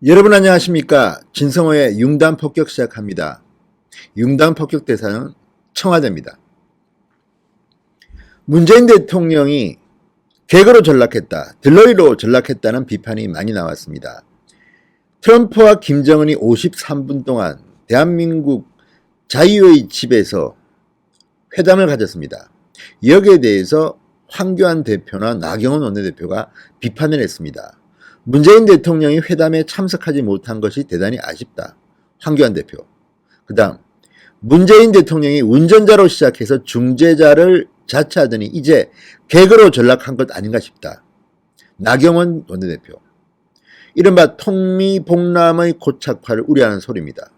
여러분 안녕하십니까? 진성호의 융단 폭격 시작합니다. 융단 폭격 대상은 청와대입니다. 문재인 대통령이 개그로 전락했다, 들러리로 전락했다는 비판이 많이 나왔습니다. 트럼프와 김정은이 53분 동안 대한민국 자유의 집에서 회담을 가졌습니다. 여기에 대해서 황교안 대표나 나경원 원내대표가 비판을 했습니다. 문재인 대통령이 회담에 참석하지 못한 것이 대단히 아쉽다. 황교안 대표. 그 다음 문재인 대통령이 운전자로 시작해서 중재자를 자처하더니 이제 개그로 전락한 것 아닌가 싶다. 나경원 원내대표. 이른바 통미봉남의 고착화를 우려하는 소리입니다.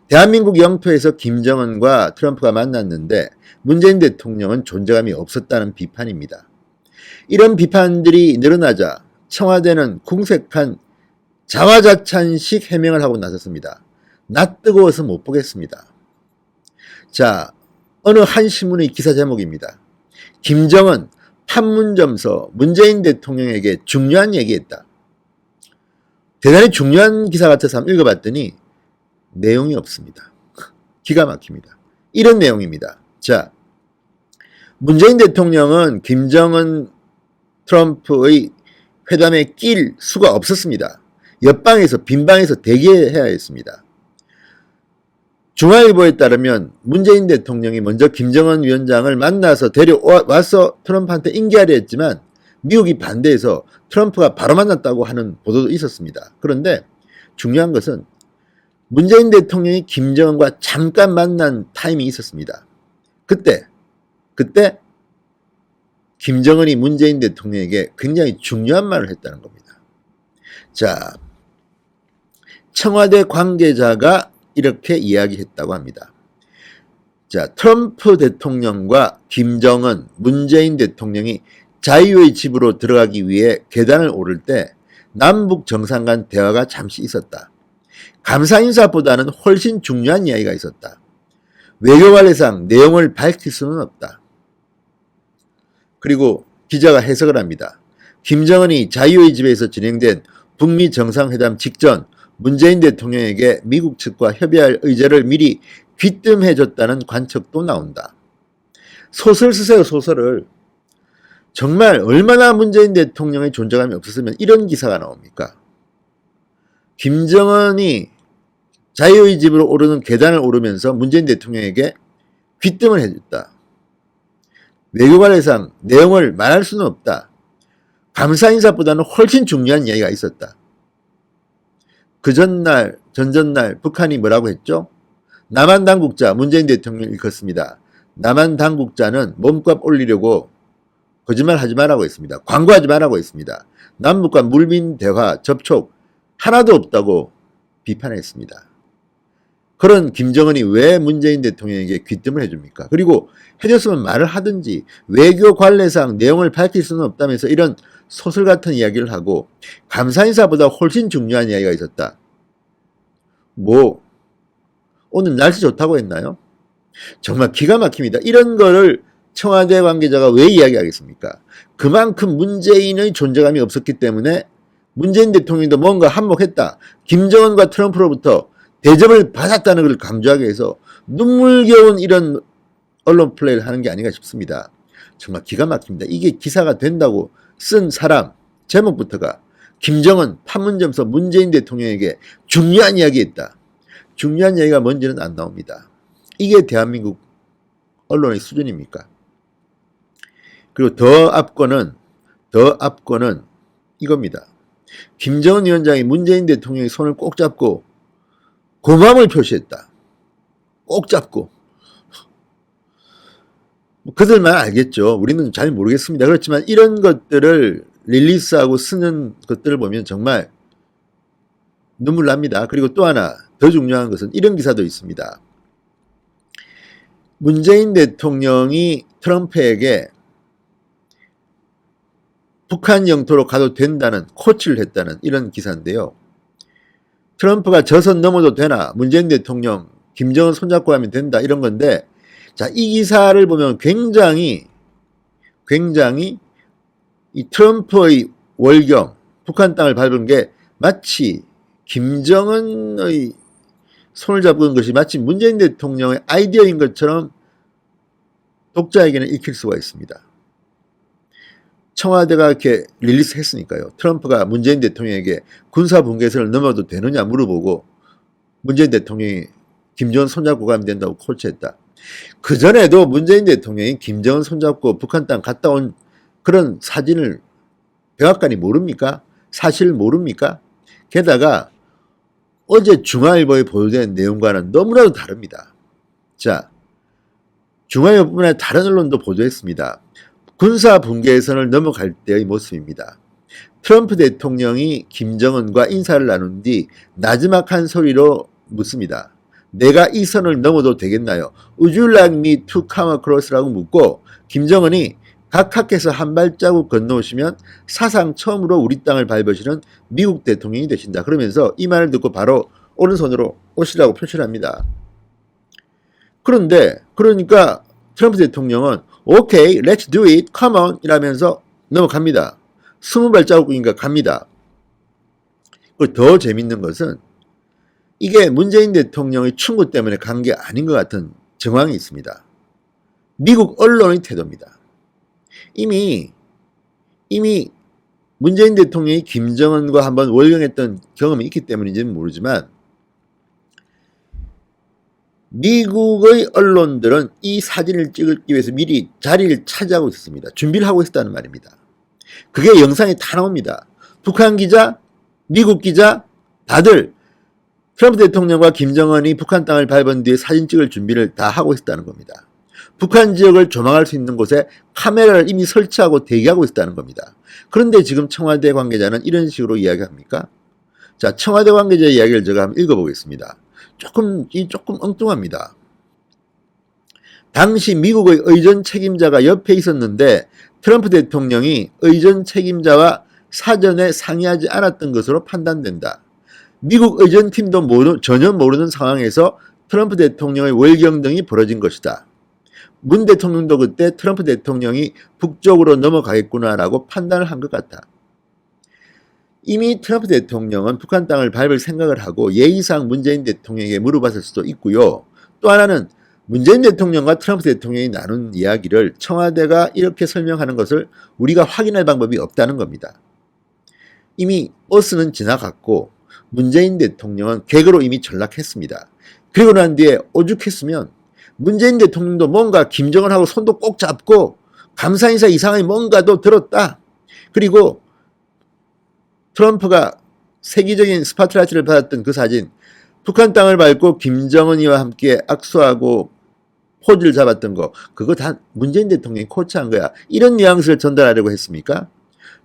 대한민국 영토에서 김정은과 트럼프가 만났는데 문재인 대통령은 존재감이 없었다는 비판입니다. 이런 비판들이 늘어나자 청와대는 궁색한 자화자찬식 해명을 하고 나섰습니다. 낯 뜨거워서 못 보겠습니다. 자, 어느 한 신문의 기사 제목입니다. 김정은 판문점서 문재인 대통령에게 중요한 얘기했다. 대단히 중요한 기사 같아서 한번 읽어봤더니 내용이 없습니다. 기가 막힙니다. 이런 내용입니다. 자, 문재인 대통령은 김정은 트럼프의 회담에 낄 수가 없었습니다. 옆방에서 빈방에서 대기해야 했습니다. 중앙일보에 따르면 문재인 대통령이 먼저 김정은 위원장을 만나서 데려와서 트럼프한테 인계하려 했지만 미국이 반대해서 트럼프가 바로 만났다고 하는 보도도 있었습니다. 그런데 중요한 것은 문재인 대통령이 김정은과 잠깐 만난 타임이 있었습니다. 그때 김정은이 문재인 대통령에게 굉장히 중요한 말을 했다는 겁니다. 자, 청와대 관계자가 이렇게 이야기했다고 합니다. 자, 트럼프 대통령과 김정은, 문재인 대통령이 자유의 집으로 들어가기 위해 계단을 오를 때 남북 정상 간 대화가 잠시 있었다. 감사 인사보다는 훨씬 중요한 이야기가 있었다. 외교관례상 내용을 밝힐 수는 없다. 그리고 기자가 해석을 합니다. 김정은이 자유의 집에서 진행된 북미 정상회담 직전 문재인 대통령에게 미국 측과 협의할 의제를 미리 귀뜸해줬다는 관측도 나온다. 소설 쓰세요, 소설을. 정말 얼마나 문재인 대통령의 존재감이 없었으면 이런 기사가 나옵니까? 김정은이 자유의 집으로 오르는 계단을 오르면서 문재인 대통령에게 귀뜸을 해줬다. 외교관례상 내용을 말할 수는 없다. 감사 인사보다는 훨씬 중요한 이야기가 있었다. 그 전날, 전전날 북한이 뭐라고 했죠? 남한 당국자 문재인 대통령을 일컫습니다. 남한 당국자는 몸값 올리려고 거짓말하지 말라고 했습니다. 광고하지 말라고 했습니다. 남북과 물밑 대화, 접촉 하나도 없다고 비판했습니다. 그런 김정은이 왜 문재인 대통령에게 귀뜸을 해줍니까? 그리고 해줬으면 말을 하든지 외교 관례상 내용을 밝힐 수는 없다면서 이런 소설 같은 이야기를 하고 감사 인사보다 훨씬 중요한 이야기가 있었다. 뭐 오늘 날씨 좋다고 했나요? 정말 기가 막힙니다. 이런 거를 청와대 관계자가 왜 이야기하겠습니까? 그만큼 문재인의 존재감이 없었기 때문에 문재인 대통령도 뭔가 한몫했다. 김정은과 트럼프로부터 대접을 받았다는 걸 강조하기 위해서 눈물겨운 이런 언론 플레이를 하는 게 아닌가 싶습니다. 정말 기가 막힙니다. 이게 기사가 된다고 쓴 사람 제목부터가 김정은 판문점서 문재인 대통령에게 중요한 이야기했다. 중요한 이야기가 뭔지는 안 나옵니다. 이게 대한민국 언론의 수준입니까? 그리고 더 앞권은 이겁니다. 김정은 위원장이 문재인 대통령의 손을 꼭 잡고 고마움을 표시했다. 꼭 잡고. 그들만 알겠죠. 우리는 잘 모르겠습니다. 그렇지만 이런 것들을 릴리스하고 쓰는 것들을 보면 정말 눈물 납니다. 그리고 또 하나 더 중요한 것은 이런 기사도 있습니다. 문재인 대통령이 트럼프에게 북한 영토로 가도 된다는 코치를 했다는 이런 기사인데요. 트럼프가 저 선 넘어도 되나? 문재인 대통령 김정은 손잡고 하면 된다 이런 건데, 자, 이 기사를 보면 굉장히 이 트럼프의 월경 북한 땅을 밟은 게 마치 김정은의 손을 잡은 것이 마치 문재인 대통령의 아이디어인 것처럼 독자에게는 읽힐 수가 있습니다. 청와대가 이렇게 릴리스했으니까요. 트럼프가 문재인 대통령에게 군사분계선을 넘어도 되느냐 물어보고 문재인 대통령이 김정은 손잡고 가면 된다고 콜치했다. 그전에도 문재인 대통령이 김정은 손잡고 북한 땅 갔다 온 그런 사진을 백악관이 모릅니까? 사실 모릅니까? 게다가 어제 중앙일보에 보도된 내용과는 너무나도 다릅니다. 자, 중앙일보뿐만 아니라 다른 언론도 보도했습니다. 군사 분계선을 넘어갈 때의 모습입니다. 트럼프 대통령이 김정은과 인사를 나눈 뒤 나지막한 소리로 묻습니다. 내가 이 선을 넘어도 되겠나요? Would you like me to come across라고 묻고 김정은이 각하께서 한 발자국 건너오시면 사상 처음으로 우리 땅을 밟으시는 미국 대통령이 되신다. 그러면서 이 말을 듣고 바로 오른손으로 오시라고 표시를 합니다. 그러니까 트럼프 대통령은 오케이, let's do it, come on 이라면서 넘어갑니다. 20발자국인가 갑니다. 그리고 더 재밌는 것은 이게 문재인 대통령의 충고 때문에 간 게 아닌 것 같은 정황이 있습니다. 미국 언론의 태도입니다. 이미 문재인 대통령이 김정은과 한번 월경했던 경험이 있기 때문인지는 모르지만 미국의 언론들은 이 사진을 찍기 위해서 미리 자리를 차지하고 있었습니다. 준비를 하고 있었다는 말입니다. 그게 영상에 다 나옵니다. 북한 기자, 미국 기자 다들 트럼프 대통령과 김정은이 북한 땅을 밟은 뒤에 사진 찍을 준비를 다 하고 있었다는 겁니다. 북한 지역을 조망할 수 있는 곳에 카메라를 이미 설치하고 대기하고 있었다는 겁니다. 그런데 지금 청와대 관계자는 이런 식으로 이야기합니까? 자, 청와대 관계자의 이야기를 제가 한번 읽어보겠습니다. 조금 엉뚱합니다. 당시 미국의 의전 책임자가 옆에 있었는데 트럼프 대통령이 의전 책임자와 사전에 상의하지 않았던 것으로 판단된다. 미국 의전팀도 전혀 모르는 상황에서 트럼프 대통령의 월경 등이 벌어진 것이다. 문 대통령도 그때 트럼프 대통령이 북쪽으로 넘어가겠구나라고 판단을 한 것 같아. 이미 트럼프 대통령은 북한 땅을 밟을 생각을 하고 예의상 문재인 대통령에게 물어봤을 수도 있고요. 또 하나는 문재인 대통령과 트럼프 대통령이 나눈 이야기를 청와대가 이렇게 설명하는 것을 우리가 확인할 방법이 없다는 겁니다. 이미 버스는 지나갔고 문재인 대통령은 객으로 이미 전락했습니다. 그리고 난 뒤에 오죽했으면 문재인 대통령도 뭔가 김정은하고 손도 꼭 잡고 감사 인사 이상의 뭔가도 들었다. 그리고 트럼프가 세계적인 스파트라이트를 받았던 그 사진, 북한 땅을 밟고 김정은이와 함께 악수하고 포즈를 잡았던 거, 그거 다 문재인 대통령이 코치한 거야. 이런 뉘앙스를 전달하려고 했습니까?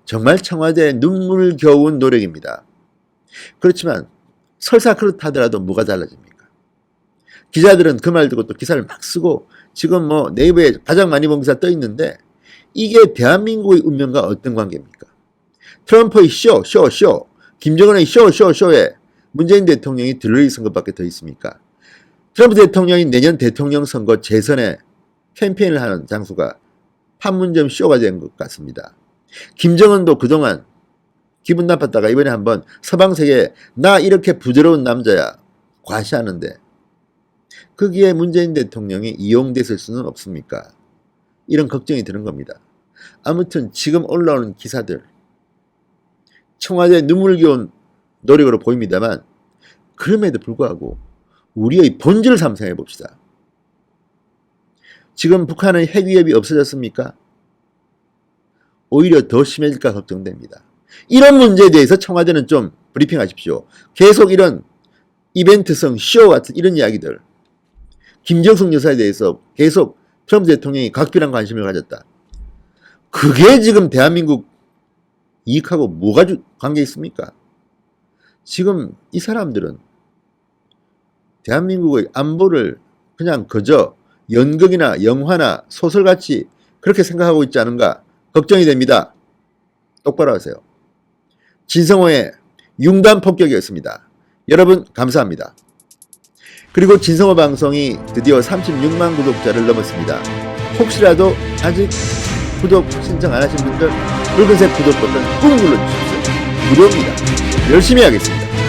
정말 청와대의 눈물겨운 노력입니다. 그렇지만 설사 그렇다더라도 뭐가 달라집니까? 기자들은 그 말 듣고 또 기사를 막 쓰고 지금 뭐 네이버에 가장 많이 본 기사 떠 있는데 이게 대한민국의 운명과 어떤 관계입니까? 트럼프의 쇼, 김정은의 쇼에 문재인 대통령이 들러리 선 것밖에 더 있습니까? 트럼프 대통령이 내년 대통령 선거 재선에 캠페인을 하는 장소가 판문점 쇼가 된 것 같습니다. 김정은도 그동안 기분 나빴다가 이번에 한번 서방세계에 나 이렇게 부드러운 남자야 과시하는데 거기에 문재인 대통령이 이용됐을 수는 없습니까? 이런 걱정이 드는 겁니다. 아무튼 지금 올라오는 기사들 청와대 눈물겨운 노력으로 보입니다만 그럼에도 불구하고 우리의 본질을 상상해 봅시다. 지금 북한의 핵위협이 없어졌습니까? 오히려 더 심해질까 걱정됩니다. 이런 문제에 대해서 청와대는 좀 브리핑하십시오. 계속 이런 이벤트성 쇼 같은 이런 이야기들, 김정숙 여사에 대해서 계속 트럼프 대통령이 각별한 관심을 가졌다. 그게 지금 대한민국 이익하고 뭐가 관계 있습니까? 지금 이 사람들은 대한민국의 안보를 그냥 그저 연극이나 영화나 소설같이 그렇게 생각하고 있지 않은가 걱정이 됩니다. 똑바로 하세요. 진성호의 융단 폭격이었습니다. 여러분 감사합니다. 그리고 진성호 방송이 드디어 36만 구독자를 넘었습니다. 혹시라도 아직 구독 신청 안 하신 분들 붉은색 구독 버튼 꾹 눌러주십시오. 무료입니다. 열심히 하겠습니다.